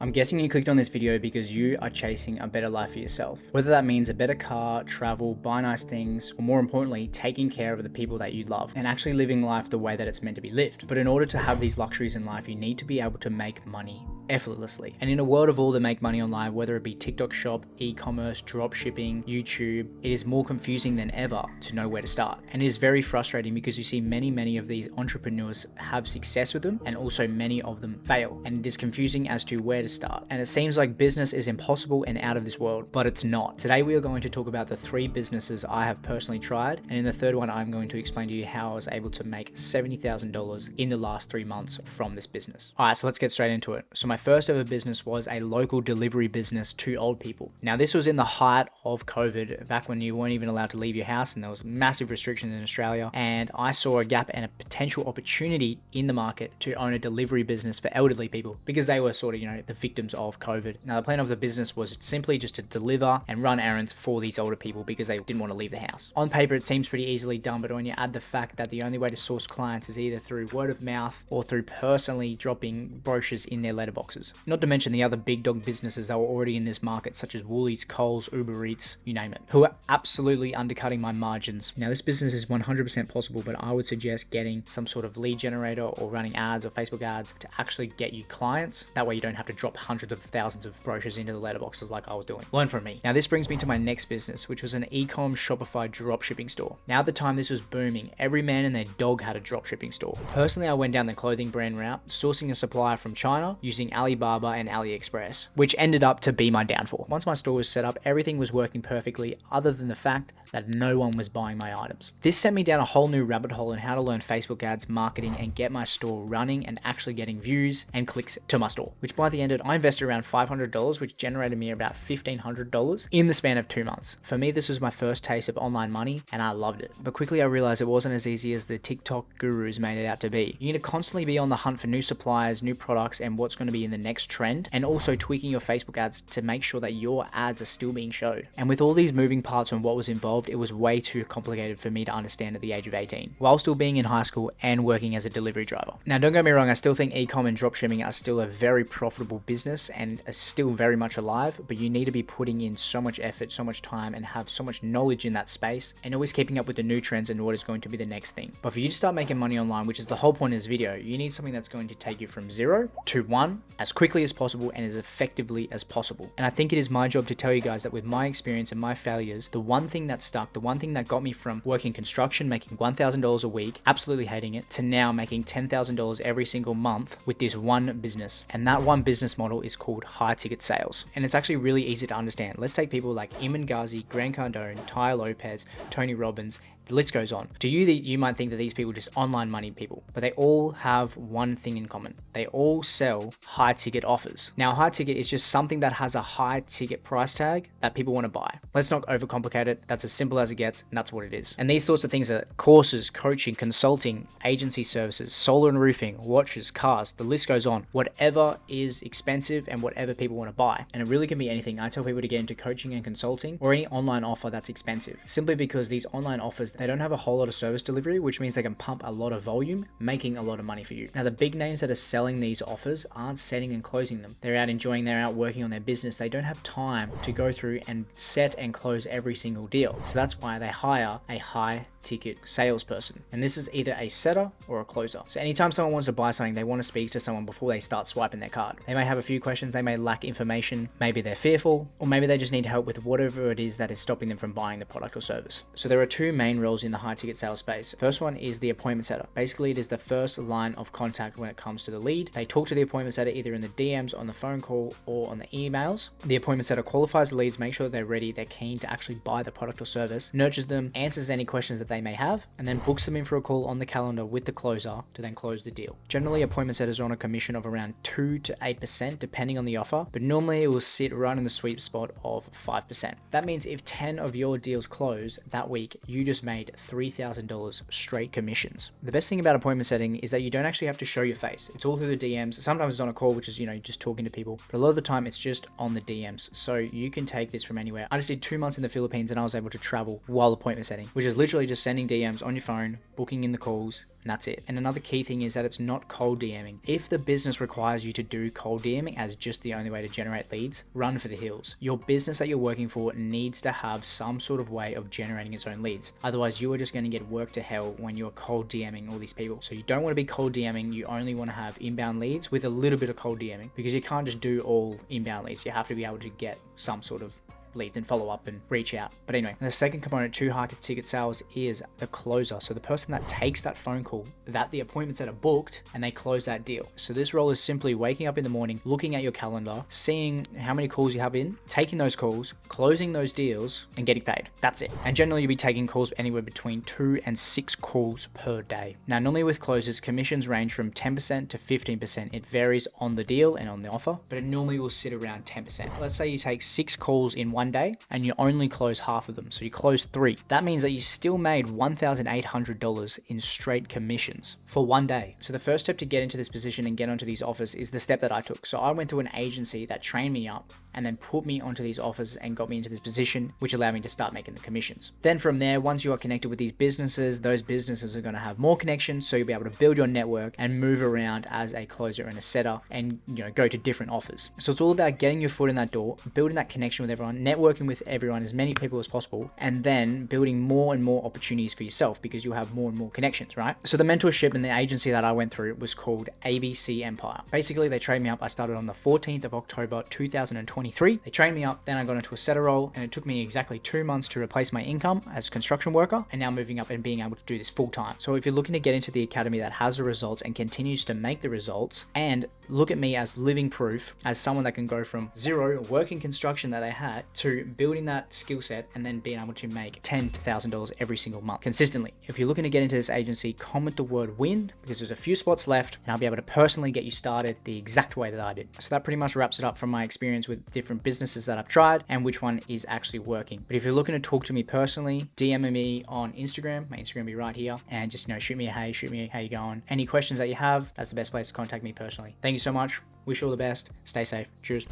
I'm guessing you clicked on this video because you are chasing a better life for yourself. Whether that means a better car, travel, buy nice things, or more importantly, taking care of the people that you love and actually living life the way that it's meant to be lived. But in order to have these luxuries in life, you need to be able to make money effortlessly. And in a world of all that make money online, whether it be TikTok shop, e-commerce, drop shipping, YouTube, it is more confusing than ever to know where to start. And it is very frustrating because you see many of these entrepreneurs have success with them and also many of them fail. And it is confusing as to where to start. And it seems like business is impossible and out of this world, but it's not. Today we are going to talk about the 3 businesses I have personally tried. And in the third one, I'm going to explain to you how I was able to make $70,000 in the last 3 months from this business. All right, so let's get straight into it. So my first ever business was a local delivery business to old people. Now this was in the height of COVID, back when you weren't even allowed to leave your house and there was massive restrictions in Australia. And I saw a gap and a potential opportunity in the market to own a delivery business for elderly people because they were sort of, the victims of COVID. Now the plan of the business was simply just to deliver and run errands for these older people because they didn't want to leave the house. On paper, it seems pretty easily done, but when you add the fact that the only way to source clients is either through word of mouth or through personally dropping brochures in their letterboxes. Not to mention the other big dog businesses that were already in this market, such as Woolies, Coles, Uber Eats, you name it, who are absolutely undercutting my margins. Now this business is 100% possible, but I would suggest getting some sort of lead generator or running ads or Facebook ads to actually get you clients. That way you don't have to drop hundreds of thousands of brochures into the letterboxes like I was doing. Learn from me. Now this brings me to my next business, which was an e-com Shopify dropshipping store. Now at the time this was booming. Every man and their dog had a dropshipping store. Personally, I went down the clothing brand route, sourcing a supplier from China using Alibaba and AliExpress, which ended up to be my downfall. Once my store was set up, everything was working perfectly other than the fact that no one was buying my items. This sent me down a whole new rabbit hole in how to learn Facebook ads, marketing, and get my store running and actually getting views and clicks to my store, which by the end of it, I invested around $500, which generated me about $1,500 in the span of 2 months. For me, this was my first taste of online money and I loved it. But quickly I realized it wasn't as easy as the TikTok gurus made it out to be. You need to constantly be on the hunt for new suppliers, new products, and what's going to be in the next trend, and also tweaking your Facebook ads to make sure that your ads are still being showed. And with all these moving parts and what was involved, it was way too complicated for me to understand at the age of 18, while still being in high school and working as a delivery driver. Now, don't get me wrong, I still think e-com and dropshipping are still a very profitable business and are still very much alive, but you need to be putting in so much effort, so much time, and have so much knowledge in that space, and always keeping up with the new trends and what is going to be the next thing. But for you to start making money online, which is the whole point of this video, you need something that's going to take you from 0 to 1 as quickly as possible and as effectively as possible. And I think it is my job to tell you guys that with my experience and my failures, the one thing that stuck, the one thing that got me from working construction, making $1,000 a week, absolutely hating it, to now making $10,000 every single month with this one business. And that one business model is called high ticket sales. And it's actually really easy to understand. Let's take people like Iman Ghazi, Grant Cardone, Tai Lopez, Tony Robbins. The list goes on. To you, you might think that these people are just online money people, but they all have one thing in common. They all sell high ticket offers. Now, high ticket is just something that has a high ticket price tag that people want to buy. Let's not overcomplicate it. That's as simple as it gets, and that's what it is. And these sorts of things are courses, coaching, consulting, agency services, solar and roofing, watches, cars, the list goes on. Whatever is expensive and whatever people want to buy. And it really can be anything. I tell people to get into coaching and consulting or any online offer that's expensive, simply because these online offers, they don't have a whole lot of service delivery, which means they can pump a lot of volume, making a lot of money for you. Now, the big names that are selling these offers aren't setting and closing them. They're out enjoying, they're out working on their business. They don't have time to go through and set and close every single deal. So that's why they hire a high ticket salesperson. And this is either a setter or a closer. So anytime someone wants to buy something, they want to speak to someone before they start swiping their card. They may have a few questions, they may lack information, maybe they're fearful, or maybe they just need help with whatever it is that is stopping them from buying the product or service. So there are 2 main roles in the high ticket sales space. First one is the appointment setter. Basically, it is the first line of contact when it comes to the lead. They talk to the appointment setter either in the DMs, on the phone call, or on the emails. The appointment setter qualifies the leads, makes sure they're ready, they're keen to actually buy the product or service, nurtures them, answers any questions that they may have, and then books them in for a call on the calendar with the closer to then close the deal. Generally, appointment setters are on a commission of around 2 to 8% depending on the offer, but normally it will sit right in the sweet spot of 5%. That means if 10 of your deals close that week, you just made made $3,000 straight commissions. The best thing about appointment setting is that you don't actually have to show your face. It's all through the DMs. Sometimes it's on a call, which is, just talking to people, but a lot of the time it's just on the DMs. So you can take this from anywhere. I just did 2 months in the Philippines and I was able to travel while appointment setting, which is literally just sending DMs on your phone, booking in the calls, and that's it. And another key thing is that it's not cold DMing. If the business requires you to do cold DMing as just the only way to generate leads, run for the hills. Your business that you're working for needs to have some sort of way of generating its own leads. Otherwise, you are just going to get worked to hell when you're cold DMing all these people. So you don't want to be cold DMing. You only want to have inbound leads with a little bit of cold DMing, because you can't just do all inbound leads. You have to be able to get some sort of leads and follow up and reach out. But anyway, the second component to high ticket sales is the closer. So the person that takes that phone call that the appointments that are booked and they close that deal. So this role is simply waking up in the morning, looking at your calendar, seeing how many calls you have in, taking those calls, closing those deals, and getting paid. That's it. And generally you'll be taking calls anywhere between 2 and 6 calls per day. Now, normally with closers, commissions range from 10% to 15%. It varies on the deal and on the offer, but it normally will sit around 10%. Let's say you take 6 calls in one day and you only close half of them. So you close 3. That means that you still made $1,800 in straight commissions for one day. So the first step to get into this position and get onto these offers is the step that I took. So I went through an agency that trained me up and then put me onto these offers and got me into this position, which allowed me to start making the commissions. Then from there, once you are connected with these businesses, those businesses are going to have more connections. So you'll be able to build your network and move around as a closer and a setter and, go to different offers. So it's all about getting your foot in that door, building that connection with everyone, networking with everyone, as many people as possible, and then building more and more opportunities for yourself because you'll have more and more connections, right? So the mentorship and the agency that I went through was called ABC Empire. Basically, they trained me up. I started on the 14th of October, 2023. They trained me up. Then I got into a setter role, and it took me exactly 2 months to replace my income as a construction worker, and now moving up and being able to do this full time. So if you're looking to get into the academy that has the results and continues to make the results, and look at me as living proof, as someone that can go from zero working construction that they had to building that skill set and then being able to make $10,000 every single month consistently. If you're looking to get into this agency, comment the word win, because there's a few spots left and I'll be able to personally get you started the exact way that I did. So that pretty much wraps it up from my experience with different businesses that I've tried and which one is actually working. But if you're looking to talk to me personally, DM me on Instagram. My Instagram will be right here, and just shoot me a hey, shoot me how you going. Any questions that you have, that's the best place to contact me personally. Thank you so much. Wish you all the best. Stay safe. Cheers.